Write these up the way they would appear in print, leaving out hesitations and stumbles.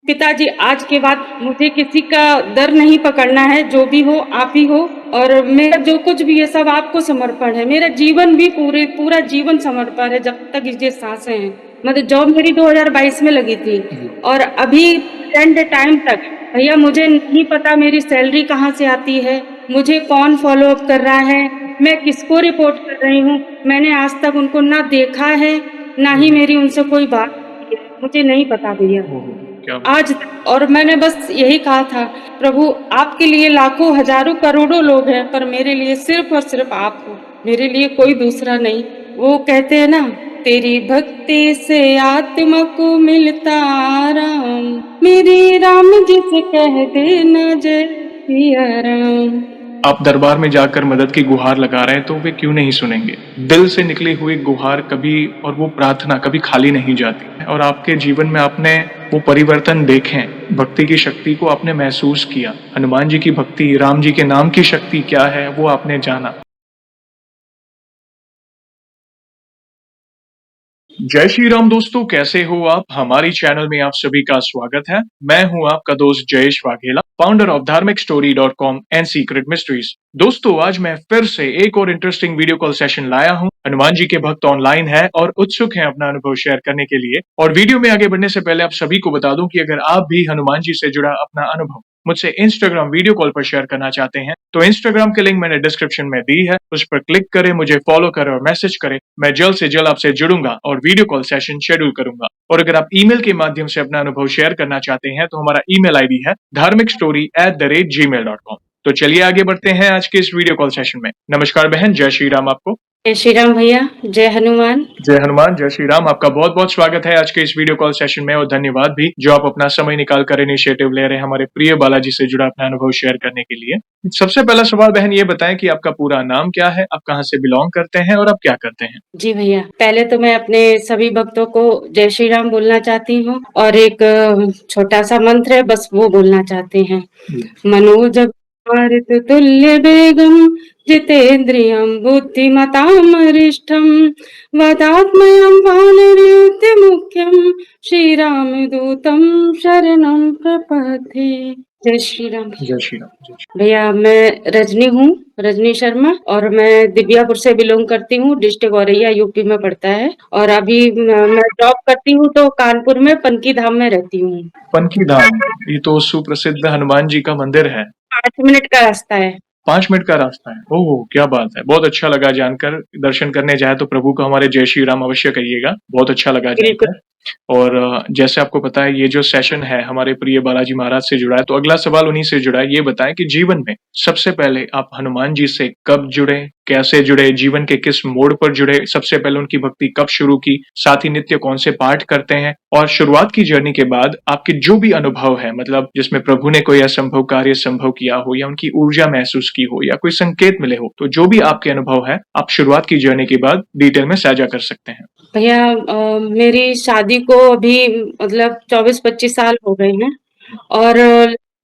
पिताजी, आज के बाद मुझे किसी का दर नहीं पकड़ना है, जो भी हो आप ही हो और मेरा जो कुछ भी है सब आपको समर्पण है। मेरा जीवन भी पूरा जीवन समर्पण है जब तक ये साँसें हैं। मतलब जॉब मेरी 2022 में लगी थी और अभी प्रेज़ेंट टाइम तक भैया मुझे नहीं पता मेरी सैलरी कहाँ से आती है, मुझे कौन फ़ॉलो अप कर रहा है, मैं किसको रिपोर्ट कर रही हूँ। मैंने आज तक उनको ना देखा है, ना ही मेरी उनसे कोई बात हुई है। मुझे नहीं पता भैया। ओहो! क्या आज और मैंने बस यही कहा था, प्रभु आपके लिए लाखों, हज़ारों, करोड़ों लोग हैं, पर मेरे लिए सिर्फ़ और सिर्फ़ आप हो, मेरे लिए कोई दूसरा नहीं। वो कहते हैं ना, तेरी भक्ति से आत्मा को मिलता आराम, मेरे राम जी से कह देना जय सिया राम। आप दरबार में जाकर मदद की गुहार लगा रहे हैं तो वे क्यों नहीं सुनेंगे? दिल से निकली हुई गुहार कभी और वो प्रार्थना कभी खाली नहीं जाती है और आपके जीवन में आपने वो परिवर्तन देखे हैं, भक्ति की शक्ति को आपने महसूस किया, हनुमान जी की भक्ति, राम जी के नाम की शक्ति क्या है वो आपने जाना। जय श्री राम दोस्तों, कैसे हो आप? हमारी चैनल में आप सभी का स्वागत है। मैं हूं आपका दोस्त जयेश वाघेला, फाउंडर ऑफ धार्मिकस्टोरी.com एंड सीक्रेट मिस्ट्रीज। दोस्तों, आज मैं फिर से एक और इंटरेस्टिंग वीडियो कॉल सेशन लाया हूं। हनुमान जी के भक्त ऑनलाइन है और उत्सुक हैं अपना अनुभव शेयर करने के लिए। और वीडियो में आगे बढ़ने से पहले आप सभी को बता दूं कि अगर आप भी हनुमान जी से जुड़ा अपना अनुभव मुझसे इंस्टाग्राम वीडियो कॉल पर शेयर करना चाहते हैं तो इंस्टाग्राम की लिंक मैंने डिस्क्रिप्शन में दी है, उस पर क्लिक करें, मुझे फॉलो करें और मैसेज करें। मैं जल्द से जल्द आपसे जुड़ूंगा और वीडियो कॉल सेशन शेड्यूल करूंगा। और अगर आप ईमेल के माध्यम से अपना अनुभव शेयर करना चाहते हैं तो हमारा ईमेल आईडी है dharmikstory@gmail.com। तो चलिए आगे बढ़ते हैं आज के इस वीडियो कॉल सेशन में। नमस्कार बहन, जय श्री राम आपको। जय श्री राम भैया, जय हनुमान। जय हनुमान, जय श्री राम। आपका बहुत बहुत स्वागत है आज के इस वीडियो कॉल सेशन में और धन्यवाद भी जो आप अपना समय निकाल कर इनिशिएटिव ले रहे हैं हमारे प्रिय बालाजी से जुड़ा अपना अनुभव शेयर करने के लिए। सबसे पहला सवाल बहन ये बताएं कि आपका पूरा नाम क्या है, आप कहाँ से बिलोंग करते हैं और आप क्या करते हैं? जी भैया, पहले तो मैं अपने सभी भक्तों को जय श्री राम बोलना चाहती हूँ और एक छोटा सा मंत्र है, बस वो बोलना चाहते हैं। मनोजव तुल्य वेगम जितेन्द्रियं बुद्धिमतां वरिष्ठं वदात्मयं वानरयुध्यमुख्यं श्रीरामदूतं शरणं प्रपद्ये। जय श्री राम। जय श्री राम। जय श्री भैया मैं रजनी हूँ, रजनी शर्मा, और मैं दिव्यापुर से बिलोंग करती हूँ। डिस्ट्रिक्ट औरैया यूपी में पड़ता है और अभी मैं जॉब करती हूँ तो कानपुर में पनकी धाम में रहती हूँ। राम। पनकी धाम, ये तो सुप्रसिद्ध हनुमान जी का मंदिर है। 5 मिनट का रास्ता है। 5 मिनट का रास्ता है। ओह, क्या बात है, बहुत अच्छा लगा जानकर। दर्शन करने जाए तो प्रभु को हमारे जय श्री राम अवश्य कहिएगा, बहुत अच्छा लगा बिल्कुल। जानकर। और जैसे आपको पता है ये जो सेशन है हमारे प्रिय बालाजी महाराज से जुड़ा है, तो अगला सवाल उन्हीं से जुड़ा है। ये बताएं कि जीवन में सबसे पहले आप हनुमान जी से कब जुड़े, कैसे जुड़े, जीवन के किस मोड़ पर जुड़े, सबसे पहले उनकी भक्ति कब शुरू की, साथ ही नित्य कौन से पाठ करते हैं, और शुरुआत की जर्नी के बाद आपके जो भी अनुभव है, मतलब जिसमें प्रभु ने कोई असंभव कार्य संभव किया हो या उनकी ऊर्जा महसूस की हो या कोई संकेत मिले हो, तो जो भी आपके अनुभव है आप शुरुआत की जर्नी के बाद डिटेल में साझा कर सकते हैं। भैया मेरी शादी को अभी मतलब 24-25 साल हो गए हैं और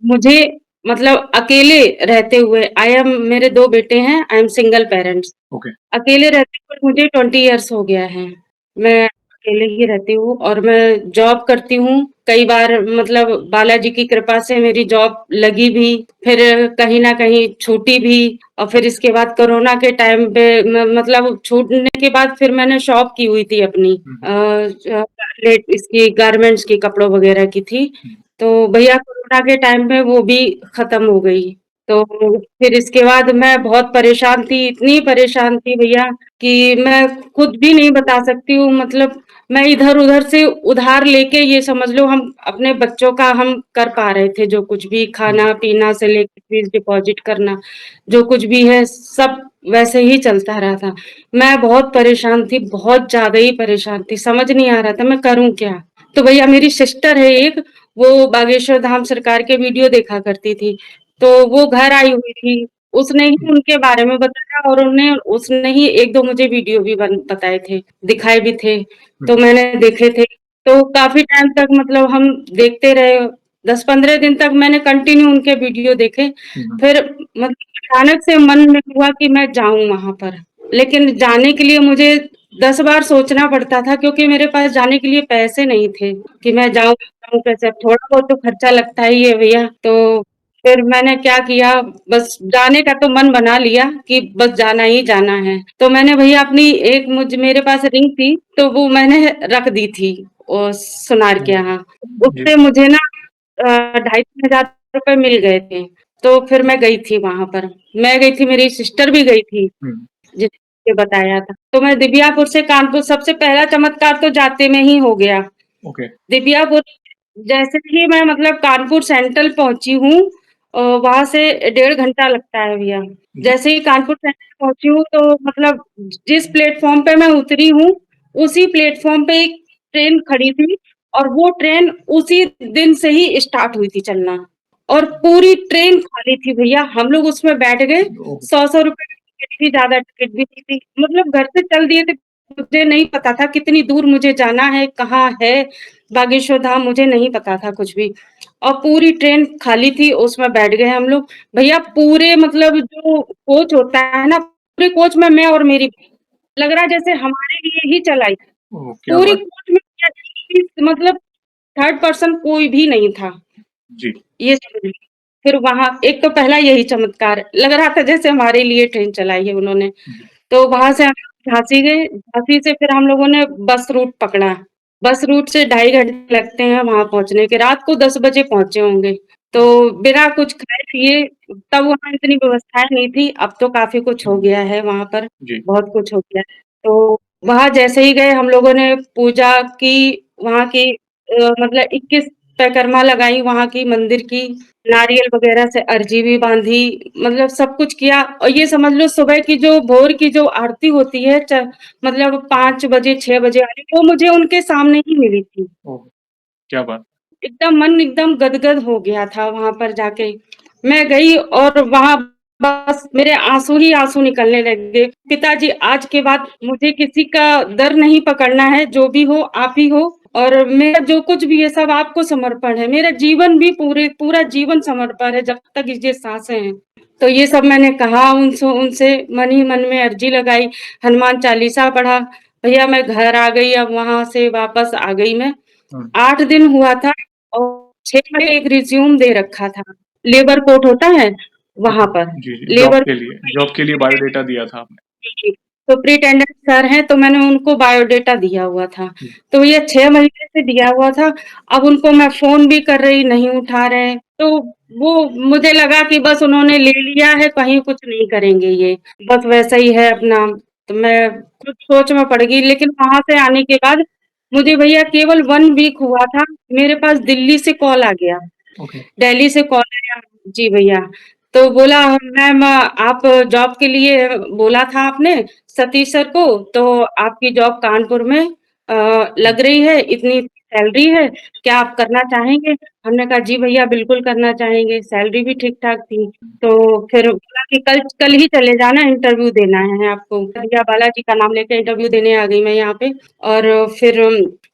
मुझे मतलब अकेले रहते हुए मेरे 2 बेटे हैं, I am single parents. Okay. अकेले रहते हुए मुझे 20 इयर्स हो गया है। मैं अकेले ही रहती हूँ और मैं जॉब करती हूँ। कई बार मतलब बालाजी की कृपा से मेरी जॉब लगी भी, फिर कहीं न कहीं छूटी भी और फिर इसके बाद कोरोना के टाइम पे मतलब छूटने के बाद फिर मैंने शॉप की हुई थी अपनी लेट इसकी गारमेंट्स की, कपड़ों वगैरह की थी। तो भैया कोरोना के टाइम पे वो भी खत्म हो गई। तो फिर इसके बाद मैं बहुत परेशान थी, इतनी परेशान थी भैया कि मैं खुद भी नहीं बता सकती हूँ। मतलब मैं इधर-उधर से उधार लेके ये समझ लो हम अपने बच्चों का हम कर पा रहे थे, जो कुछ भी खाना-पीना से लेके फीस डिपॉज़िट करना, जो कुछ भी है सब वैसे ही चलता रहा था। मैं बहुत परेशान थी, बहुत ज़्यादा ही परेशान थी, समझ नहीं आ रहा था मैं करूँ क्या? तो भैया मेरी सिस्टर है एक, वो बागेश्वर धाम सरकार के वीडियो देखा करती थी, तो वो घर आई हुई थी। उसने ही उनके बारे में बताया और उसने ही 1-2 मुझे वीडियो भी बताए थे, दिखाए भी थे, तो मैंने देखे थे। तो काफ़ी टाइम तक मतलब हम देखते रहे, 10-15 दिन तक मैंने कंटिन्यू उनके वीडियो देखे। फिर मतलब अचानक से मन में हुआ कि मैं जाऊँ वहाँ पर, लेकिन जाने के लिए मुझे 10 बार सोचना पड़ता था क्योंकि मेरे पास जाने के लिए पैसे नहीं थे कि मैं जाऊँ, बताऊँ कैसे, अब थोड़ा बहुत तो खर्चा लगता ही है भैया। तो फिर मैंने क्या किया, बस जाने का तो मन बना लिया कि बस जाना ही जाना है। तो मैंने भैया अपनी एक मेरे पास रिंग थी, तो वो मैंने रख दी थी सुनार के यहाँ। जी। उससे मुझे ना 2,500 मिल गए थे। तो फिर मैं गई थी वहाँ पर। मैं गई थी, मेरी सिस्टर भी गई थी, हुँ, जिसने बताया था। तो मैं दिव्यापुर से कानपुर, सबसे पहला चमत्कार तो जाते में ही हो गया। ओके। दिव्यापुर जैसे ही मैं मतलब कानपुर सेंट्रल पहुँची हूँ, वहाँ से 1.5 घंटा लगता है भैया। जी। जैसे ही कानपुर सेंट्रल पहुँची हूँ तो मतलब जिस प्लेटफ़ॉर्म पे मैं उतरी हूँ, उसी प्लेटफ़ॉर्म पे एक ट्रेन खड़ी थी और वो ट्रेन उसी दिन से ही स्टार्ट हुई थी चलना और पूरी ट्रेन खाली थी भैया। हम लोग उसमें बैठ गए, ओह! 100-100 रुपए की टिकट थी, ज़्यादा टिकट भी नहीं थी। मतलब घर से चल दिए थे, मुझे नहीं पता था कितनी दूर मुझे जाना है, कहाँ है बागेश्वर धाम, मुझे नहीं पता था कुछ भी। और पूरी ट्रेन खाली थी, उसमें बैठ गए हम लोग। भैया पूरे मतलब जो कोच होता है ना, पूरे कोच में मैं और मेरी, लग रहा है जैसे हमारे लिए ही चलाई। ओह! क्या पूरी बात कोच में मतलब थर्ड पर्सन कोई भी नहीं था। जी। ये समझ लो। फिर वहाँ एक तो पहला यही चमत्कार, लग रहा था जैसे हमारे लिए ट्रेन चलाई है उन्होंने। जी। तो वहाँ से हम झांसी गए, झांसी से फिर हम लोगों ने बस रूट पकड़ा। बस रूट से 2.5 घंटे लगते हैं वहाँ पहुँचने के, रात को 10 बजे पहुँचे होंगे। तो बिना कुछ खाए-पिए, तब वहाँ इतनी व्यवस्थाएँ नहीं थी, अब तो काफ़ी कुछ हो गया है वहाँ पर, जी। बहुत कुछ हो गया है। तो वहाँ जैसे ही गए हम लोगों ने पूजा की, वहाँ की मतलब 21 परिक्रमा लगाई वहाँ की मंदिर की, नारियल वग़ैरह से अर्जी भी बाँधी, मतलब सब कुछ किया और ये समझ लो सुबह की जो भोर की जो आरती होती है मतलब 5 बजे 6 बजे वाली, वो मुझे उनके सामने ही मिली थी। ओह! क्या बात। एकदम मन एकदम गदगद हो गया था वहाँ पर जाके। मैं गई और वहाँ बस मेरे आँसू ही आँसू निकलने लगे। पिताजी आज के बाद मुझे किसी का दर नहीं पकड़ना है, जो भी हो आप ही हो और मेरा जो कुछ भी है सब आपको समर्पण है। मेरा जीवन भी पूरा जीवन समर्पण है जब तक ये साँसें हैं। तो ये सब मैंने कहा उनसे मन ही मन में अर्जी लगाई, हनुमान चालीसा पढ़ा। भैया मैं घर आ गई, अब वहाँ से वापस आ गई मैं। हुँ। 8 दिन हुआ था और 6 में एक रिज़्यूम दे रखा था। लेबर कोर्ट होता है, वहाँ ओके। पर। जी, जी। लेबर जॉब के लिए बायोडाटा दिया था आपने। जी, सुपरिटेंडेंट सर हैं, तो मैंने उनको बायोडाटा दिया हुआ था। हुँ, तो ये 6 महीने से दिया हुआ था, अब उनको मैं फ़ोन भी कर रही, नहीं उठा रहे। तो वो मुझे लगा कि बस उन्होंने ले लिया है, कहीं कुछ नहीं करेंगे ये, बस वैसा ही है अपना। तो मैं खुद सोच में पड़ गई, लेकिन वहाँ से आने के बाद मुझे भैया केवल 1 वीक हुआ था, मेरे पास दिल्ली से कॉल आ गया। ओके। दिल्ली से कॉल आया जी भैया, तो बोला मैम आप जॉब के लिए बोला था आपने सतीश सर को, तो आपकी जॉब कानपुर में हुँ, लग रही है, इतनी सैलरी है, क्या आप करना चाहेंगे? हमने कहा जी भैया बिल्कुल करना चाहेंगे, सैलरी भी ठीक-ठाक थी। तो फिर बोला कि कल कल ही चले जाना, इंटरव्यू देना है आपको। भैया बालाजी का नाम लेके इंटरव्यू देने आ गई मैं यहाँ पे और फिर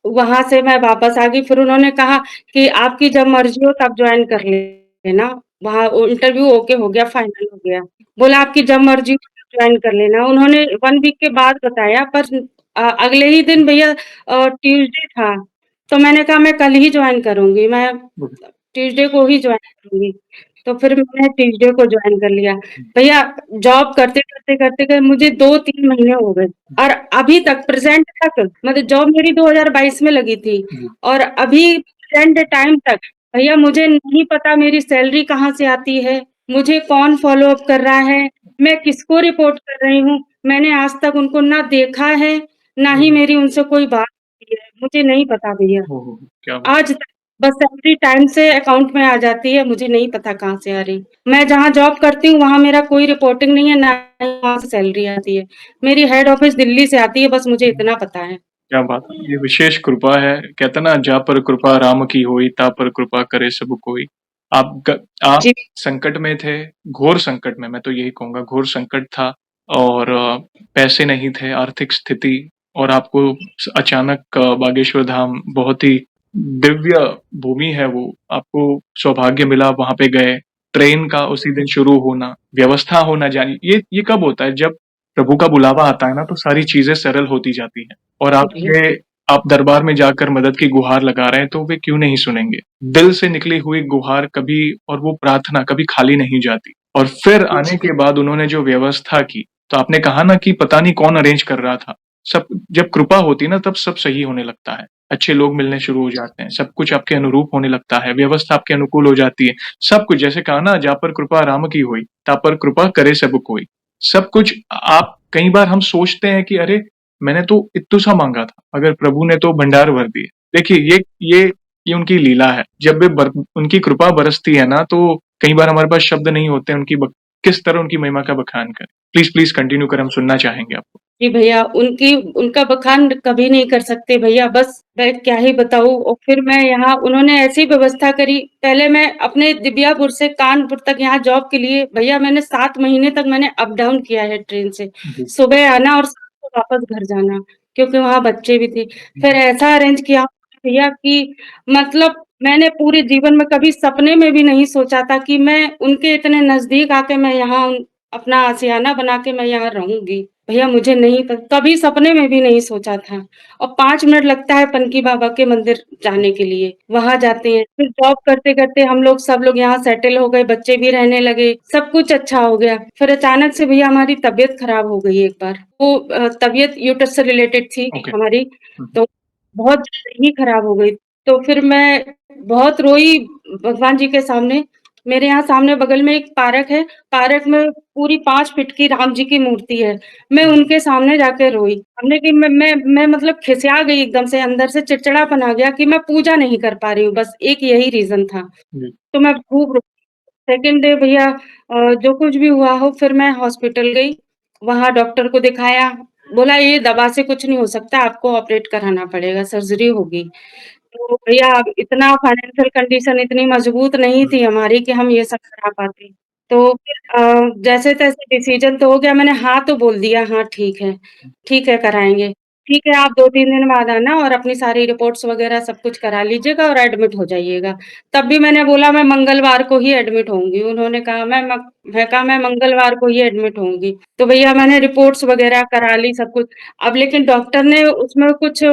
वहाँ से मैं वापस आ गई, फिर उन्होंने कहा कि आपकी जब मर्ज़ी हो तब जॉइन कर लेना। वहाँ वो इंटरव्यू ओके हो गया, फाइनल हो गया। बोला आपकी जब मर्ज़ी हो तब जॉइन कर लेना। उन्होंने 1 वीक के बाद बताया पर अगले ही दिन भैया ट्यूसडे था, तो मैंने कहा मैं कल ही जॉइन करूँगी, मैं ओके। ट्यूसडे को ही जॉइन करूँगी। तो फिर मैंने ट्यूसडे को जॉइन कर लिया। हुँ, भैया जॉब करते मुझे 2-3 महीने हो गए और अभी तक प्रेज़ेंट तक मतलब जॉब मेरी 2022 में लगी थी जी। और अभी प्रेज़ेंट टाइम तक भैया मुझे नहीं पता मेरी सैलरी कहाँ से आती है, मुझे कौन फ़ॉलो अप कर रहा है, मैं किसको रिपोर्ट कर रही हूँ। मैंने आज तक उनको ना देखा है, ना ही ओह! मेरी उनसे कोई बात हुई है। मुझे नहीं पता भैया। ओह! क्या बात। आज तक बस सैलरी टाइम से अकाउंट में आ जाती है, मुझे नहीं पता कहाँ से आ रही। मैं जहाँ जॉब करती हूँ वहाँ मेरा कोई रिपोर्टिंग नहीं है, ना ही वहाँ से सैलरी आती है। मेरी हेड ऑफ़िस दिल्ली से आती है, बस मुझे हुँ, इतना पता है। क्या बात है। ये विशेष कृपा है। कहते हैं ना, जा पर कृपा राम की होई, ता पर कृपा करे सब कोई। आप जी, संकट में थे, घोर संकट में, मैं तो यही कहूँगा घोर संकट था और पैसे नहीं थे, आर्थिक स्थिति और आपको अचानक बागेश्वर धाम बहुत ही दिव्य भूमि है वो, आपको सौभाग्य मिला, वहाँ पे गए। ट्रेन का उसी दिन शुरू होना, व्यवस्था होना जानी ये कब होता है? जब प्रभु का बुलावा आता है ना, तो सारी चीज़ें सरल होती जाती हैं और जी भैया। आप दरबार में जाकर मदद की गुहार लगा रहे हैं तो वे क्यों नहीं सुनेंगे? दिल से निकली हुई गुहार कभी और वो प्रार्थना कभी खाली नहीं जाती। और फिर आने जी, के बाद उन्होंने जो व्यवस्था की, तो आपने कहा ना कि पता नहीं कौन अरेंज कर रहा था। सब जब कृपा होती है ना तब सब सही होने लगता है। अच्छे लोग मिलने शुरू हो जाते हैं, सब कुछ आपके अनुरूप होने लगता है, व्यवस्था आपके अनुकूल हो जाती है। सब कुछ जैसे कहा ना, जा पर कृपा राम की होई, ता पर कृपा करे सब कोई। सब कुछ आप कई बार हम सोचते हैं कि अरे! मैंने तो इत्तू सा माँगा था, मगर प्रभु ने तो भंडार भर दिए। देखिए ये उनकी लीला है। जब वे उनकी कृपा बरसती है ना तो कई बार हमारे पास शब्द नहीं होते उनकी किस तरह उनकी महिमा का बखान करें। प्लीज़ कंटिन्यू करें, हम सुनना चाहेंगे आपको। जी भैया, उनका बखान कभी नहीं कर सकते भैया, बस मैं क्या ही बताऊँ। और फिर मैं यहाँ उन्होंने ऐसी व्यवस्था करी, पहले मैं अपने दिबियापुर से कानपुर तक यहाँ जॉब के लिए भैया मैंने 7 महीने तक मैंने अप डाउन किया है ट्रेन से। जी। सुबह आना और शाम को वापस घर जाना, क्योंकि वहाँ बच्चे भी थे। फिर ऐसा अरेंज किया भैया कि मतलब मैंने पूरे जीवन में कभी सपने में भी नहीं सोचा था कि मैं उनके इतने नज़दीक आके मैं यहाँ अपना आशियाना बना के मैं यहाँ रहूँगी। भैया मुझे नहीं प कभी सपने में भी नहीं सोचा था। और 5 मिनट लगता है पनकी बाबा के मंदिर जाने के लिए, वहाँ जाते हैं। फिर जॉब करते-करते हम लोग सब लोग यहाँ सेटल हो गए, बच्चे भी रहने लगे, सब कुछ अच्छा हो गया। फिर अचानक से भैया हमारी तबीयत खराब हो गई एक बार। वो तबीयत यूट्रस से रिलेटेड थी ओके। हमारी, हुँ, तो बहुत ज़्यादा ही खराब हो गई। तो फिर मैं बहुत रोई भगवान जी के सामने। मेरे यहाँ सामने बगल में एक पार्क है, पार्क में पूरी 5 फीट की राम जी की मूर्ति है। मैं हुँ, उनके सामने जाके रोई। हमने कि मैं मतलब खिसिया गई एकदम से, अंदर से चिड़चिड़ापन आ गया कि मैं पूजा नहीं कर पा रही हूँ, बस एक यही रीज़न था। जी। तो मैं खूब रो सेकंड डे भैया जो कुछ भी हुआ हो फिर मैं हॉस्पिटल गई, वहाँ डॉक्टर को दिखाया, बोला ये दवा से कुछ नहीं हो सकता, आपको ऑपरेट कराना पड़ेगा, सर्जरी होगी। तो भैया अब इतना फाइनेंशियल कंडीशन इतनी मजबूत नहीं हुँ, थी हमारी कि हम ये सब करा पाते। तो फिर जैसे-तैसे डिसीज़न तो हो गया, मैंने हाँ तो बोल दिया, हाँ ठीक है कराएँगे। ठीक है, आप 2-3 दिन बाद आना और अपनी सारी रिपोर्ट्स वग़ैरह सब कुछ करा लीजिएगा और एडमिट हो जाइएगा। तब भी मैंने बोला मैं मंगलवार को ही एडमिट होऊँगी। उन्होंने कहा मैं कहा मैं मंगलवार को ही एडमिट होऊँगी। तो भैया मैंने रिपोर्ट्स वग़ैरह करा ली सब कुछ। अब लेकिन डॉक्टर ने उसमें कुछ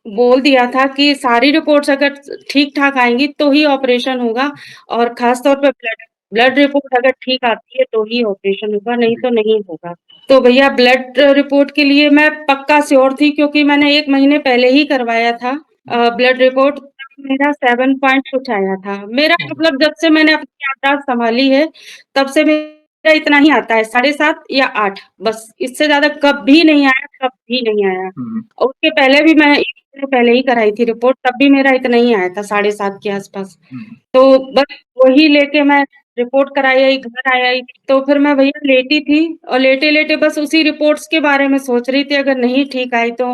बोल दिया था कि सारी रिपोर्ट्स अगर ठीक-ठाक आएँगी तो ही ऑपरेशन होगा और ख़ास तौर पे ब्लड ब्लड रिपोर्ट अगर ठीक आती है तो ही ऑपरेशन होगा, नहीं जी। तो नहीं होगा। तो भैया ब्लड रिपोर्ट के लिए मैं पक्का श्योर थी क्योंकि मैंने 1 महीने पहले ही करवाया था ब्लड रिपोर्ट, तब मेरा 7 पॉइंट कुछ आया था। मेरा हुँ, मतलब जब से मैंने अपनी याददाश्त सँभाली है, तब से मेरा इतना ही आता है, 7.5 या 8 बस, इससे ज़्यादा कभी नहीं आया, कभी नहीं आया। हुँ, और उसके पहले भी मैं 1 महीने पहले ही कराई थी रिपोर्ट, तब भी मेरा इतना ही आया था, 7.5 के आस-पास। हुँ, तो बस वही लेके मैं रिपोर्ट कराई आई, घर आई आई, तो फिर मैं भैया लेटी थी और लेटे-लेटे बस उसी रिपोर्ट्स के बारे में सोच रही थी, अगर नहीं ठीक आई तो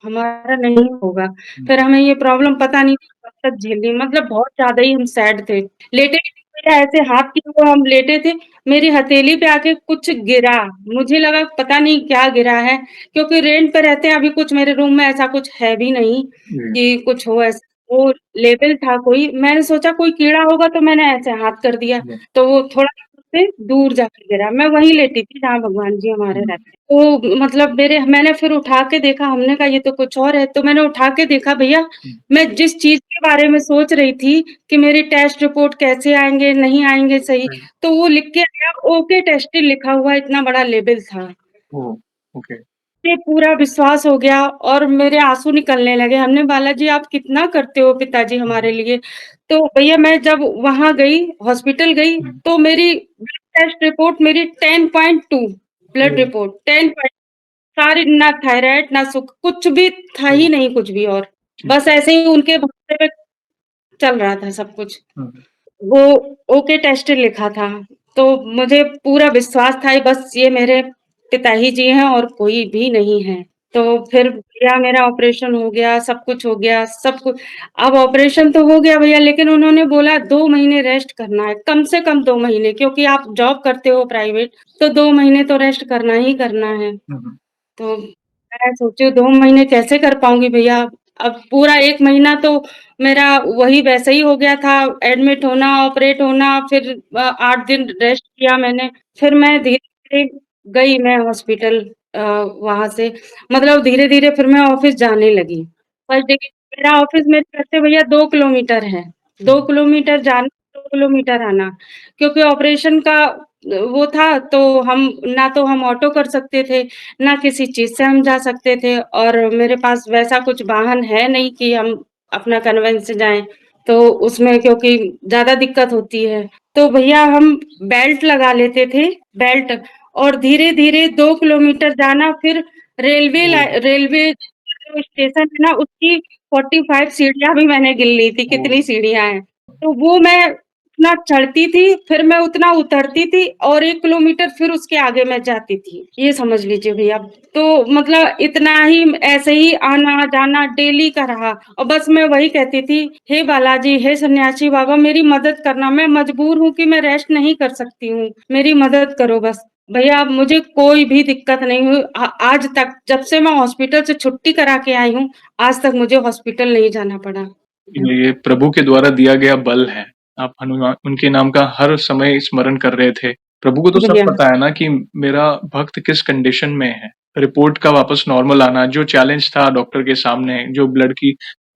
हमारा नहीं होगा। हुँ, फिर हमें ये प्रॉब्लम पता नहीं कब तक झेलनी मतलब बहुत ज़्यादा ही हम सैड थे। लेटे भैया ऐसे हाथ की वो हम लेटे थे, मेरी हथेली पे आके कुछ गिरा, मुझे लगा पता नहीं क्या गिरा है, क्योंकि रेंट पे रहते हैं, अभी कुछ मेरे रूम में ऐसा कुछ है भी नहीं जी, कि कुछ हो ऐसा। वो लेवल था कोई, मैंने सोचा कोई कीड़ा होगा तो मैंने ऐसे हाथ कर दिया, जी, तो वो थोड़ा से दूर जाके गिरा। मैं वहीं लेटी थी जहाँ भगवान जी हमारे हुँ, रहते हैं। तो मतलब मैंने फिर उठा के देखा, हमने कहा ये तो कुछ और है, तो मैंने उठा के देखा भैया, हुँ, मैं जिस चीज़ के बारे में सोच रही थी कि मेरी टेस्ट रिपोर्ट कैसे आएँगे, नहीं आएँगे सही, राइट। तो वो लिख के आया ओके टेस्टेड लिखा हुआ इतना बड़ा लेबल था। ओह! ओके। पे पूरा विश्वास हो गया और मेरे आँसू निकलने लगे। हमने बालाजी आप कितना करते हो पिताजी हुँ, हमारे लिए। तो भैया मैं जब वहाँ गई, हॉस्पिटल गई, हुँ, तो मेरी ब्लड टेस्ट रिपोर्ट मेरी 10.2 ब्लड ओह! रिपोर्ट 10 पॉइंट सारी ना थायरॉइड ना कुछ भी था ही ओह! नहीं कुछ भी और। ठीक। बस ऐसे ही उनके भरोसे पे चल रहा था सब कुछ। हुँ, वो ओके टेस्टेड लिखा था, तो मुझे पूरा विश्वास था बस ये मेरे पिताजी जी हैं और कोई भी नहीं है। तो फिर भैया मेरा ऑपरेशन हो गया, सब कुछ हो गया, सब कुछ अब ऑपरेशन तो हो गया भैया लेकिन उन्होंने बोला 2 महीने रेस्ट करना है, कम से कम 2 महीने क्योंकि आप जॉब करते हो प्राइवेट, तो 2 महीने तो रेस्ट करना ही करना है। हुँ, हुँ, तो मैं सोची 2 महीने कैसे कर पाऊँगी भैया? अब पूरा 1 महीना तो मेरा वही वैसे ही हो गया था, एडमिट होना, ऑपरेट होना, फिर 8 दिन रेस्ट किया मैंने। फिर मैं धीरे-धीरे गई मैं हॉस्पिटल वहाँ से मतलब धीरे-धीरे फिर मैं ऑफ़िस जाने लगी। फर्स्ट डे मेरा ऑफ़िस मेरे घर से भैया 2 किलोमीटर है। 2 हुँ, किलोमीटर जाना, 2 किलोमीटर आना। क्योंकि ऑपरेशन का वो था तो हम ना तो हम ऑटो कर सकते थे, ना किसी चीज़ से हम जा सकते थे और मेरे पास वैसा कुछ वाहन है नहीं कि हम अपना कन्वेंस से जाएँ। तो उसमें क्योंकि ज़्यादा दिक्कत होती है, तो भैया हम बेल्ट लगा लेते थे, बेल्ट और धीरे-धीरे 2 किलोमीटर जाना फिर ओह! रेलवे जो स्टेशन है ना उसकी 45 सीढ़ियाँ भी मैंने गिन ली थी ओह! कितनी सीढ़ियाँ हैं। तो वो मैं उतना चढ़ती थी, फिर मैं उतना उतरती थी और 1 किलोमीटर फिर उसके आगे मैं जाती थी। ये समझ लीजिए भैया। तो मतलब इतना ही ऐसे ही आना-जाना डेली का रहा और बस मैं वही कहती थी, "हे बालाजी, हे सन्यासी बाबा मेरी मदद करना, मैं मजबूर हूँ कि मैं रेस्ट नहीं कर सकती हूँ, मेरी मदद करो बस।" भैया अब मुझे कोई भी दिक्कत नहीं हुई आज तक जब से मैं हॉस्पिटल से छुट्टी करा के आई हूँ, आज तक मुझे हॉस्पिटल नहीं जाना पड़ा। ये प्रभु के द्वारा दिया गया बल है। आप हनुमान उनके नाम का हर समय स्मरण कर रहे थे। प्रभु को तो सब भैया पता है ना कि मेरा भक्त किस कंडीशन में है। रिपोर्ट का वापस नॉर्मल आना, जो चैलेंज था डॉक्टर के सामने, जो ब्लड की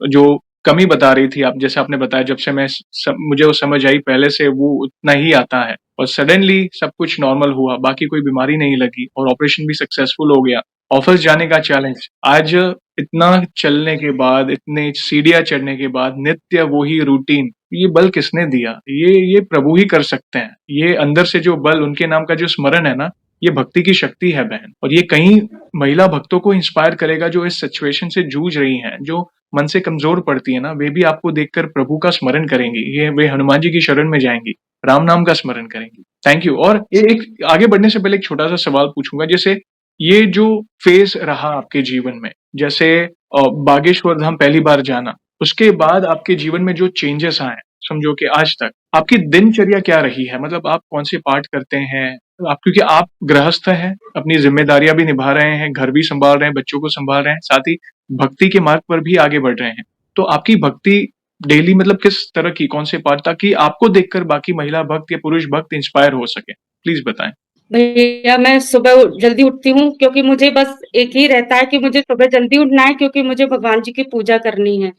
जो कमी बता रही थी आप जैसे आपने बताया जब से मैं स मुझे वो समझ आई पहले से वो उतना ही आता है और सडनली सब कुछ नॉर्मल हुआ, बाकी कोई बीमारी नहीं लगी और ऑपरेशन भी सक्सेसफुल हो गया। ऑफिस जाने का चैलेंज, आज इतना चलने के बाद, इतने सीढ़ियाँ चढ़ने के बाद, नित्य वो ही रूटीन, ये बल किसने दिया? ये प्रभु ही कर सकते हैं। ये अंदर से जो बल, उनके नाम का जो स्मरण है ना, ये भक्ति की शक्ति है बहन और ये कई महिला भक्तों को इंस्पायर करेगा जो इस सिचुएशन से जूझ रही हैं, जो मन से कमज़ोर पड़ती है ना, वे भी आपको देखकर प्रभु का स्मरण करेंगी। ये वे हनुमान जी की शरण में जाएँगी, राम नाम का स्मरण करेंगी। थैंक यू और ये एक आगे बढ़ने से पहले एक छोटा-सा सवाल पूछूँगा जैसे ये जो फ़ेज़ रहा आपके जीवन में, जैसे बागेश्वर धाम पहली बार जाना, उसके बाद आपके जीवन में जो चेंजेस आए, समझो कि आज तक, आपकी दिनचर्या क्या रही है? मतलब आप कौन-से पाठ करते हैं? आप क्योंकि आप गृहस्थ हैं, अपनी ज़िम्मेदारियाँ भी निभा रहे हैं, घर भी सँभाल रहे हैं, बच्चों को सँभाल रहे हैं, साथ ही भक्ति के मार्ग पर भी आगे बढ़ रहे हैं। तो आपकी भक्ति डेली मतलब किस तरह की, कौन से पाठ ताकि आपको देखकर बाकी महिला भक्त या पुरुष भक्त इंस्पायर हो सकें? प्लीज़ बताएँ। भैया मैं सुबह जल्दी उठती हूँ क्योंकि मुझे बस एक ही रहता है कि मुझे सुबह जल्दी उठना है क्योंकि मुझे भगवान जी की पूजा करनी है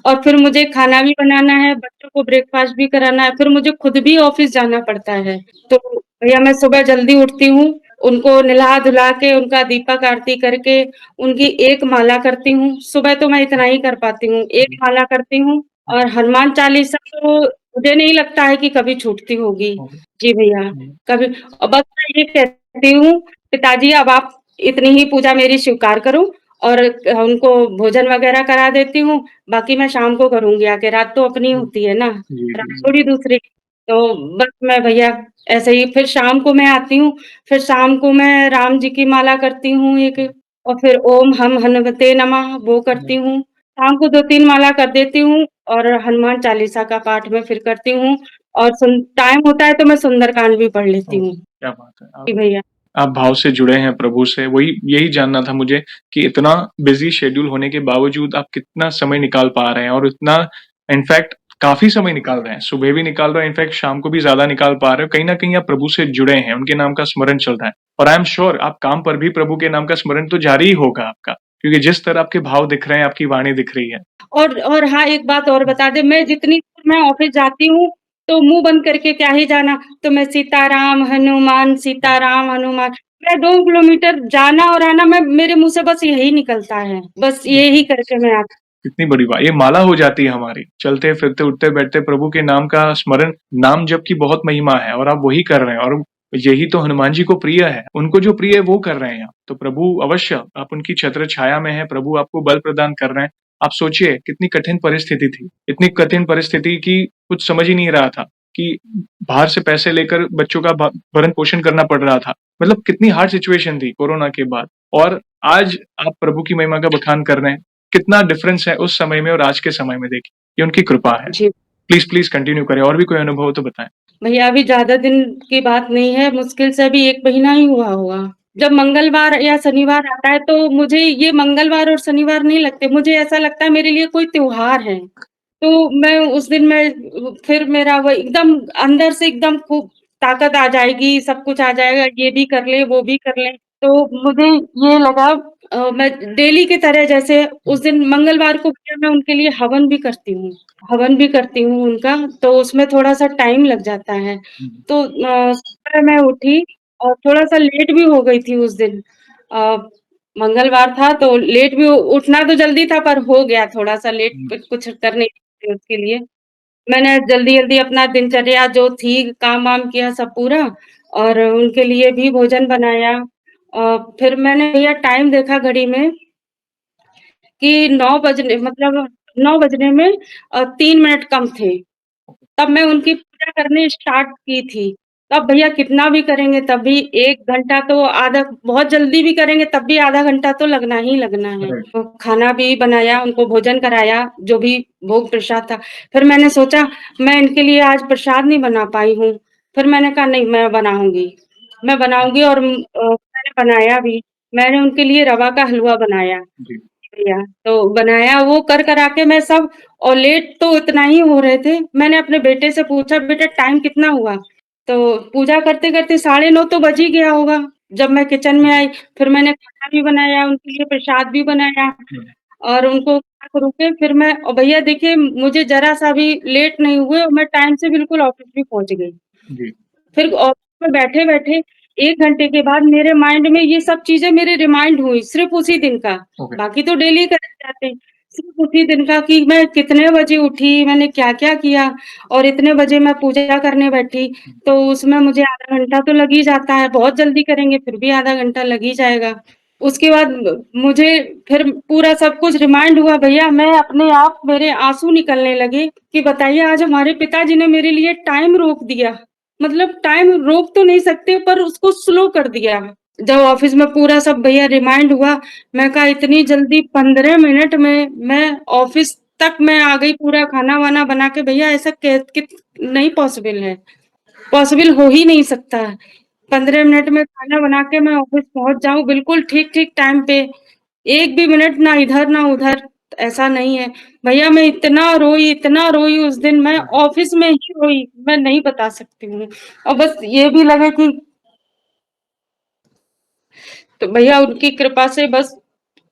और फिर मुझे खाना भी बनाना है, बच्चों को ब्रेकफ़ास्ट भी कराना है, फिर मुझे खुद भी ऑफ़िस जाना पड़ता है। तो भैया मैं सुबह जल्दी उठती हूँ, उनको नहला-धुला के, उनका दीपक आरती करके, उनकी एक माला करती हूँ। सुबह तो मैं इतना ही कर पाती हूँ, एक जी। माला करती हूँ और हनुमान चालीसा तो मुझे नहीं लगता है कि कभी छूटती होगी। जी भैया, हुँ, कभी बस मैं ये कहती हूँ, पिताजी अब आप इतनी ही पूजा मेरी स्वीकार करो और उनको भोजन वग़ैरह करा देती हूँ, बाकी मैं शाम को करूँगी आके, रात तो अपनी हुँ। होती है ना, जी, रात जी। थोड़ी दूसरी की। तो बस मैं भैया ऐसे ही फिर शाम को मैं आती हूँ, फिर शाम को मैं राम जी की माला करती हूँ एक और फिर ओम हम हनुमते नमः वो करती हूँ। शाम को 2-3 माला कर देती हूँ और हनुमान चालीसा का पाठ मैं फिर करती हूँ और सुन टाइम होता है तो मैं सुंदरकांड भी पढ़ लेती ओह! हूँ। क्या बात है। जी भैया। आप भाव से जुड़े हैं प्रभु से, वही यही जानना था मुझे कि इतना बिज़ी शेड्यूल होने के बावजूद आप कितना समय निकाल पा रहे हैं और इतना इनफैक्ट काफ़ी समय निकाल रहे हैं। सुबह भी निकाल रहे हैं, इनफैक्ट शाम को भी ज़्यादा निकाल पा रहे हो। कहीं न कहीं आप प्रभु से जुड़े हैं, उनके नाम का स्मरण चल रहा है और आई एम श्योर आप काम पर भी प्रभु के नाम का स्मरण तो जारी ही होगा आपका, क्योंकि जिस तरह आपके भाव दिख रहे हैं, आपकी वाणी दिख रही है। और हाँ, एक बात और बता दें, मैं जितनी दूर मैं ऑफ़िस जाती हूँ, तो मुँह बंद करके क्या ही जाना, तो मैं सीताराम, हनुमान मैं 2 किलोमीटर जाना और आना मैं मेरे मुँह से बस यही निकलता है। बस यही करके मैं आती कितनी बड़ी बात ये माला हो जाती है हमारी। चलते-फिरते, उठते-बैठते प्रभु के नाम का स्मरण नाम जप की बहुत महिमा है और आप वही कर रहे हैं और यही तो हनुमान जी को प्रिय है। उनको जो प्रिय है वो कर रहे हैं आप। तो प्रभु अवश्य आप उनकी छत्र छाया में हैं, प्रभु आपको बल प्रदान कर रहे हैं। आप सोचिए कितनी कठिन परिस्थिति थी। इतनी कठिन परिस्थिति कि कुछ समझ ही नहीं रहा था कि बाहर से पैसे लेकर बच्चों का भरण-पोषण करना पड़ रहा था। मतलब कितनी हार्ड सिचुएशन थी कोरोना के बाद और आज आप प्रभु की महिमा का बखान कर रहे हैं। कितना डिफरेंस है उस समय में और आज के समय में देखिए, ये उनकी कृपा है। जी, प्लीज़ कंटिन्यू करें और भी कोई अनुभव हो तो बताएँ? भैया अभी ज़्यादा दिन की बात नहीं है, मुश्किल से अभी 1 महीना ही हुआ होगा। जब मंगलवार या शनिवार आता है, तो मुझे ये मंगलवार और शनिवार नहीं लगते, मुझे ऐसा लगता है मेरे लिए कोई त्योहार है। तो मैं उस दिन मैं फिर मेरा वो एकदम अंदर से एकदम खूब ताकत आ जाएगी, सब कुछ आ जाएगा, ये भी कर लें, वो भी कर लें। तो मुझे ये लगा मैं डेली की तरह जैसे उस दिन मंगलवार को भैया मैं उनके लिए हवन भी करती हूँ उनका, तो उसमें थोड़ा-सा टाइम लग जाता है। तो सुबह मैं उठी और थोड़ा-सा लेट भी हो गई थी उस दिन। अ, मंगलवार था तो लेट भी उठना तो जल्दी था पर हो गया थोड़ा-सा लेट कुछ कर नहीं सकते उसके लिए। मैंने जल्दी-जल्दी अपना दिनचर्या जो थी काम-वाम किया सब पूरा और उनके लिए भी भोजन बनाया। फिर मैंने भैया टाइम देखा घड़ी में कि 9 बजने मतलब 9 बजने में 3 मिनट कम थे। तब मैं उनकी पूजा करनी स्टार्ट की थी। तब भैया कितना भी करेंगे तब भी 1 घंटा तो आधा बहुत जल्दी भी करेंगे तब भी आधा घंटा तो लगना ही लगना है। राइट। तो खाना भी बनाया, उनको भोजन कराया, जो भी भोग प्रसाद था। फिर मैंने सोचा मैं इनके लिए आज प्रसाद नहीं बना पाई हूँ। फिर मैंने कहा नहीं मैं बनाऊँगी और मैंने बनाया भी। मैंने उनके लिए रवा का हलवा बनाया। जी। बढ़िया, तो बनाया वो कर करा के मैं सब और लेट तो इतना ही हो रहे थे, मैंने अपने बेटे से पूछा बेटा टाइम कितना हुआ? तो पूजा करते-करते 9:30 तो बज ही गया होगा, जब मैं किचन में आई, फिर मैंने खाना भी बनाया, उनके लिए प्रसाद भी बनाया हुँ, और उनको खा करू के फिर मैं और भैया देखिए मुझे ज़रा-सा भी लेट नहीं हुए और मैं टाइम से बिल्कुल ऑफ़िस भी पहुँच गई। जी, फिर ऑफ़िस में बैठे-बैठे 1 घंटे के बाद मेरे माइंड में ये सब चीज़ें मेरे रिमाइंड हुई, सिर्फ़ उसी दिन का। ओके। बाकी तो डेली करे जाते हैं। सिर्फ़ उसी दिन का कि मैं कितने बजे उठी, मैंने क्या-क्या किया और इतने बजे मैं पूजा करने बैठी, तो उसमें मुझे आधा घंटा तो लग ही जाता है। बहुत जल्दी करेंगे फिर भी आधा घंटा लग ही जाएगा। उसके बाद मुझे फिर पूरा सब कुछ रिमाइंड हुआ भैया मैं अपने आप मेरे आँसू निकलने लगे कि बताइए आज हमारे पिताजी ने मेरे लिए टाइम रोक दिया। मतलब टाइम रोक तो नहीं सकते पर उसको स्लो कर दिया। जब ऑफ़िस में पूरा सब भैया रिमाइंड हुआ, मैं कहा इतनी जल्दी 15 मिनट में मैं ऑफ़िस तक मैं आ गई पूरा खाना-वाना बना के भैया ऐसा कै कित नहीं पॉसिबल है। पॉसिबल हो ही नहीं सकता है। 15 मिनट में खाना बना के मैं ऑफ़िस पहुँच जाऊँ बिल्कुल ठीक-ठीक टाइम पे। 1 भी मिनट ना इधर ना उधर, ऐसा नहीं है। भैया मैं इतना रोई उस दिन मैं ऑफ़िस में ही रोई, मैं नहीं बता सकती हूँ। और बस ये भी लगा कि तो भैया उनकी कृपा से बस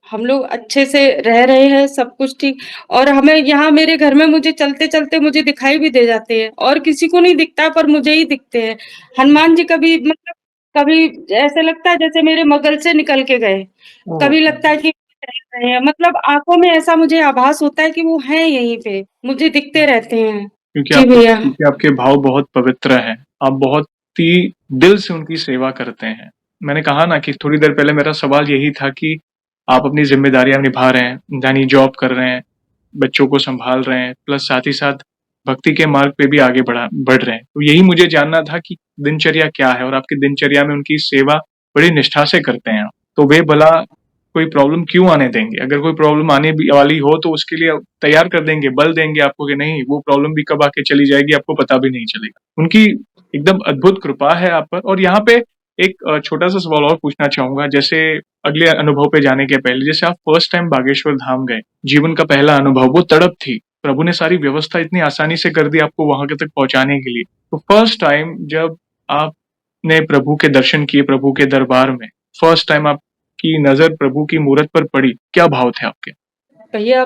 हम लोग अच्छे से रह रहे हैं, सब कुछ ठीक और हमें यहाँ मेरे घर में मुझे चलते-चलते मुझे दिखाई भी दे जाते हैं और किसी को नहीं दिखता पर मुझे ही दिखते हैं। हनुमान जी कभी मतलब कभी ऐसा लगता है जैसे मेरे बगल से निकल के गए। ओह! कभी लगता है कि रह रहे हैं मतलब आँखों में ऐसा मुझे आभास होता है कि वो हैं यहीं पे, मुझे दिखते रहते हैं। जी भैया। क्योंकि आपके भाव बहुत पवित्र हैं। आप बहुत ही दिल से उनकी सेवा करते हैं। मैंने कहा ना कि थोड़ी देर पहले मेरा सवाल यही था कि आप अपनी ज़िम्मेदारियाँ निभा रहे हैं, यानी जॉब कर रहे हैं, बच्चों को सँभाल रहे हैं, प्लस साथ ही साथ भक्ति के मार्ग पे भी आगे बढ़ रहे हैं। तो यही मुझे जानना था कि दिनचर्या क्या है और आपकी दिनचर्या में उनकी सेवा बड़ी निष्ठा से करते हैं आप। तो वे भला कोई प्रॉब्लम क्यों आने देंगे? अगर कोई प्रॉब्लम आने भी वाली हो तो उसके लिए तैयार कर देंगे, बल देंगे आपको कि नहीं वो प्रॉब्लम भी कब आके चली जाएगी आपको पता भी नहीं चलेगा। उनकी एकदम अद्भुत कृपा है आप पर और यहाँ पे एक छोटा-सा सवाल और पूछना चाहूँगा जैसे अगले अनुभव पे जाने के पहले जैसे आप फर्स्ट टाइम बागेश्वर धाम गए, जीवन का पहला अनुभव वो तड़प थी। प्रभु ने सारी व्यवस्था इतनी आसानी से कर दी आपको वहाँ के तक पहुँचाने के लिए। तो फर्स्ट टाइम जब आपने प्रभु के दर्शन किए प्रभु के दरबार में, फर्स्ट टाइम आपकी नज़र प्रभु की मूरत पर पड़ी, क्या भाव थे आपके? भैया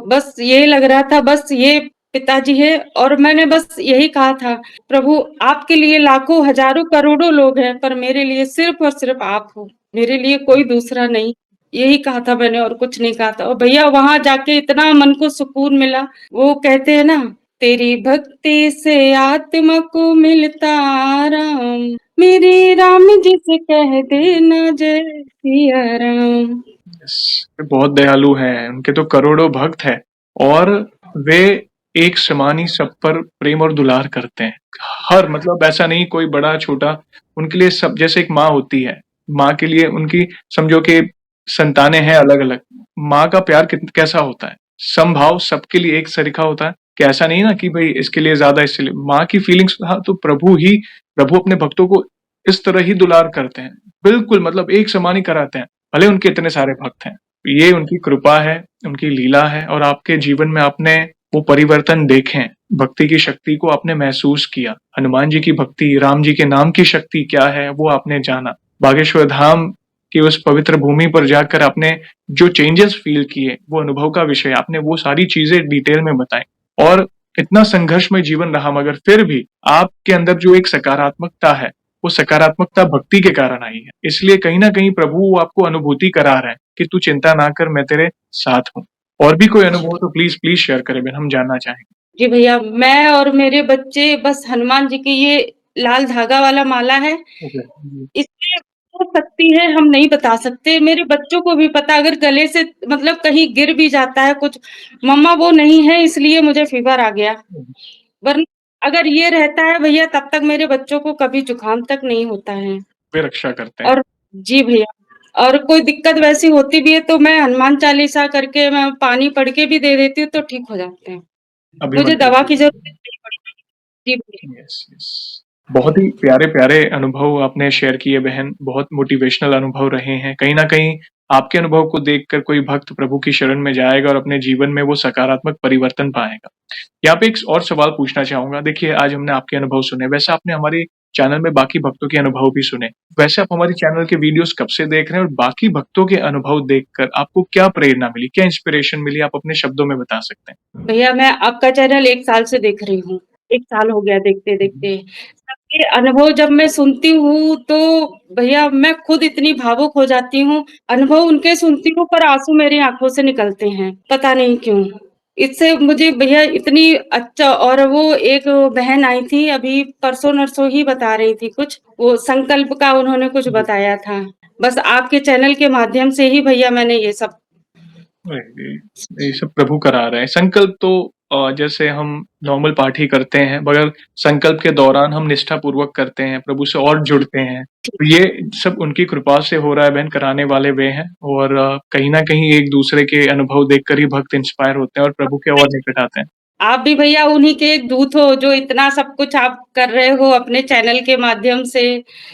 बस यही लग रहा था बस ये पिताजी है और मैंने बस यही कहा था, प्रभु आपके लिए लाखों, हज़ारों, करोड़ों लोग हैं पर मेरे लिए सिर्फ़ और सिर्फ़ आप हो, मेरे लिए कोई दूसरा नहीं। यही कहा था मैंने और कुछ नहीं कहा था और भैया वहाँ जाके इतना मन को सुकून मिला, वो कहते हैं ना, तेरी भक्ति से आत्मा को मिलता आराम, मेरे राम जी से कह देना जय सिया राम। यस, वे बहुत दयालु हैं, उनके तो करोड़ों भक्त हैं और वे एक समान ही सब पर प्रेम और दुलार करते हैं। हर मतलब ऐसा नहीं कोई बड़ा-छोटा, उनके लिए सब जैसे एक माँ होती है, माँ के लिए उनकी समझो कि संतानें हैं अलग-अलग, माँ का प्यार कित कैसा होता है? समभाव सबके लिए एक सरीखा होता है, कि ऐसा नहीं ना कि भई इसके लिए ज़्यादा इसके लिए माँ की फीलिंग्स हाँ, तो प्रभु अपने भक्तों को इस तरह ही दुलार करते हैं। बिल्कुल मतलब एक समान ही कराते हैं। भले उनके इतने सारे भक्त हैं। ये उनकी कृपा है, उनकी लीला है और आपके जीवन में आपने वो परिवर्तन देखे हैं। भक्ति की शक्ति को आपने महसूस किया। हनुमान जी की भक्ति, राम जी के नाम की शक्ति क्या है, वो आपने जाना। बागेश्वर धाम कि उस पवित्र भूमि पर जाकर आपने जो चेंजेस फ़ील किए, वो अनुभव का विषय आपने वो सारी चीज़ें डिटेल में बताई और इतना संघर्षमय जीवन रहा मगर फिर भी आपके अंदर जो एक सकारात्मकता है, वो सकारात्मकता भक्ति के कारण आई है। इसलिए कहीं न कहीं प्रभु वो आपको अनुभूति करा रहे हैं कि तू चिंता ना कर, मैं तेरे साथ हूँ। और भी कोई अनुभव हो तो प्लीज़ शेयर करें बहन, हम जानना चाहेंगे। जी भैया, मैं और मेरे बच्चे बस हनुमान जी की ये लाल धागा वाला माला है, ओके। जी। इसमें वो शक्ति है हम नहीं बता सकते। मेरे बच्चों को भी पता अगर गले से मतलब कहीं गिर भी जाता है कुछ, मम्मा वो नहीं है इसलिए मुझे फ़ीवर आ गया। हुँ, वरना अगर ये रहता है भैया तब तक मेरे बच्चों को कभी जुकाम तक नहीं होता है। वे रक्षा करते हैं। और जी भैया, और कोई दिक्कत वैसी होती भी है तो मैं हनुमान चालीसा करके मैं पानी पढ़ के भी दे देती हूँ तो ठीक हो जाते हैं। मुझे अभिमन्यु दवा जी। की ज़रूरत नहीं पड़ती। जी भैया। Yes, yes. बहुत ही प्यारे-प्यारे अनुभव आपने शेयर किए बहन, बहुत मोटिवेशनल अनुभव रहे हैं। कहीं न कहीं आपके अनुभव को देखकर कोई भक्त प्रभु की शरण में जाएगा और अपने जीवन में वो सकारात्मक परिवर्तन पाएगा। यहाँ पे एक और सवाल पूछना चाहूँगा। देखिए, आज हमने आपके अनुभव सुने, वैसे आपने हमारे चैनल में बाकी भक्तों के अनुभव भी सुने। वैसे आप हमारे चैनल के वीडियोज़ कब से देख रहे हैं और बाकी भक्तों के अनुभव देखकर आपको क्या प्रेरणा मिली, क्या इंस्पिरेशन मिली, आप अपने शब्दों में बता सकते हैं? भैया मैं आपका चैनल 1 साल से देख रही हूँ। 1 साल हो गया हुँ, हुँ। देखते-देखते। सबके अनुभव जब मैं सुनती हूँ तो भैया मैं खुद इतनी भावुक हो जाती हूँ। अनुभव उनके सुनती हूँ पर आँसू मेरी आँखों से निकलते हैं, पता नहीं क्यों? इससे मुझे भैया इतनी अच्छा और वो एक बहन आई थी अभी परसों-नरसों ही बता रही थी कुछ, वो संकल्प का उन्होंने कुछ जी। बताया था। बस आपके चैनल के माध्यम से ही भैया मैंने ये सब नहीं, ये सब प्रभु करा रहे हैं। संकल्प तो जैसे हम नॉर्मल पाठ ही करते हैं, मगर संकल्प के दौरान हम निष्ठापूर्वक करते हैं, प्रभु से और जुड़ते हैं। तो ये सब उनकी कृपा से हो रहा है बहन, कराने वाले वे हैं और कहीं न कहीं एक-दूसरे के अनुभव देखकर ही भक्त इंस्पायर होते हैं और प्रभु के और निकट आते हैं। आप भी भैया उन्हीं के एक दूत हो जो इतना सब कुछ आप कर रहे हो अपने चैनल के माध्यम से।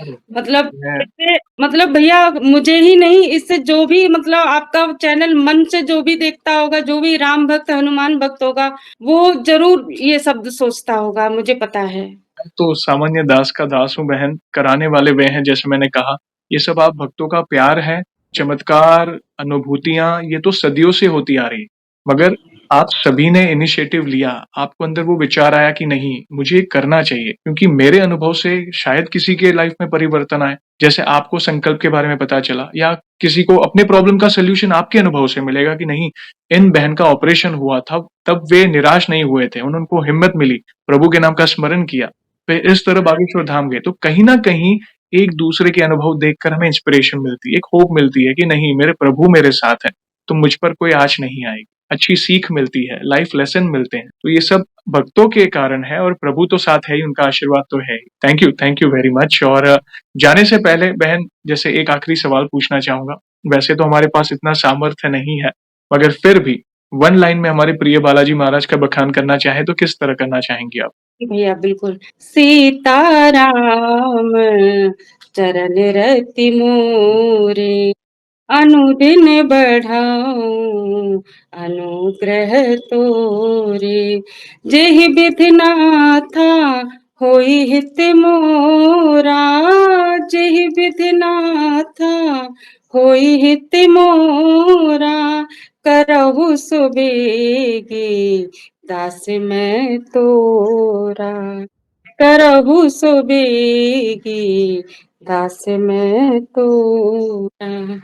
अरे! मतलब मैं इससे मतलब भैया मुझे ही नहीं इससे जो भी मतलब आपका चैनल मन से जो भी देखता होगा, जो भी राम भक्त, हनुमान भक्त होगा, वो ज़रूर ये शब्द सोचता होगा, मुझे पता है। तो सामान्य दास का दास हूँ बहन, कराने वाले वे हैं जैसे मैंने कहा। ये सब आप भक्तों का प्यार है, चमत्कार, अनुभूतियाँ ये तो सदियों से होती आ रही है। मगर आप सभी ने इनिशिएटिव लिया, आपको अंदर वो विचार आया कि नहीं, मुझे ये करना चाहिए क्योंकि मेरे अनुभव से शायद किसी के लाइफ में परिवर्तन आए। जैसे आपको संकल्प के बारे में पता चला या किसी को अपने प्रॉब्लम का सॉल्यूशन आपके अनुभव से मिलेगा कि नहीं, इन बहन का ऑपरेशन हुआ था, तब वे निराश नहीं हुए थे, उनको हिम्मत मिली, प्रभु के नाम का स्मरण किया। फिर इस तरह बागेश्वर धाम गए। तो कहीं न कहीं एक दूसरे के अनुभव देखकर हमें इंस्पिरेशन मिलती है, एक होप मिलती है कि नहीं मेरे प्रभु मेरे साथ हैं, तो मुझ पर कोई आँच नहीं आएगी। अच्छी सीख मिलती है, लाइफ लेसन मिलते हैं। तो ये सब भक्तों के कारण है और प्रभु तो साथ है ही, उनका आशीर्वाद तो है ही। थैंक यू वेरी मच और जाने से पहले बहन जैसे एक आखिरी सवाल पूछना चाहूँगा। वैसे तो हमारे पास इतना सामर्थ्य नहीं है, मगर फिर भी 1 लाइन में हमारे प्रिय बालाजी महाराज का बखान करना चाहें तो किस तरह करना चाहेंगी आप? जी भैया बिल्कुल। सीताराम चरण रति मोरे अनुदिन बढ़ाऊँ अनुग्रह तोरे जेहि विधि नाथा होई हित मोरा जेहि विधि नाथा होई हित मोरा करहु सुबेगी दास मैं तोरा करहु सुबेगी दास मैं तोरा।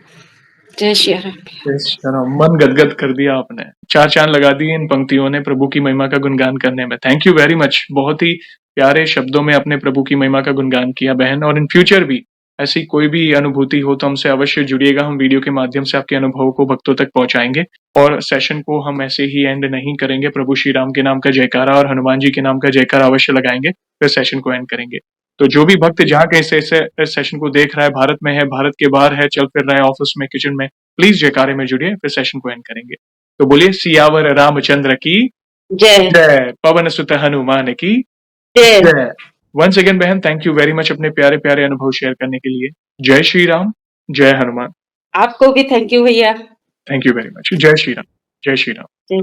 जय श्री राम। यस, मन गदगद कर दिया आपने। 4 चाँद लगा दिए इन पंक्तियों ने प्रभु की महिमा का गुणगान करने में। Thank you very much. बहुत ही प्यारे शब्दों में आपने प्रभु की महिमा का गुणगान किया बहन और इन फ्यूचर भी ऐसी कोई भी अनुभूति हो तो हमसे अवश्य जुड़िएगा। हम वीडियो के माध्यम से आपके अनुभवों को भक्तों तक पहुँचाएँगे और सेशन को हम ऐसे ही एंड नहीं करेंगे। प्रभु श्री राम के नाम का जयकारा और हनुमान जी के नाम का जयकारा अवश्य लगाएँगे, फिर सेशन को एंड करेंगे। तो जो भी भक्त जहाँ कहीं से इस सेशन को देख रहा है, भारत में है, भारत के बाहर है, चल फिर रहा है, ऑफिस में, किचन में, प्लीज जयकारे में जुड़िए, फिर सेशन को एंड करेंगे। तो बोलिए सियावर रामचंद्र की जय जय, पवन सुत हनुमान की जय। जय। वंस अगेन बहन थैंक यू वेरी मच अपने प्यारे-प्यारे अनुभव शेयर करने के लिए। जय श्री राम, जय हनुमान। आपको भी थैंक यू भैया। Thank you very much. जय श्री राम, जय श्री राम। जय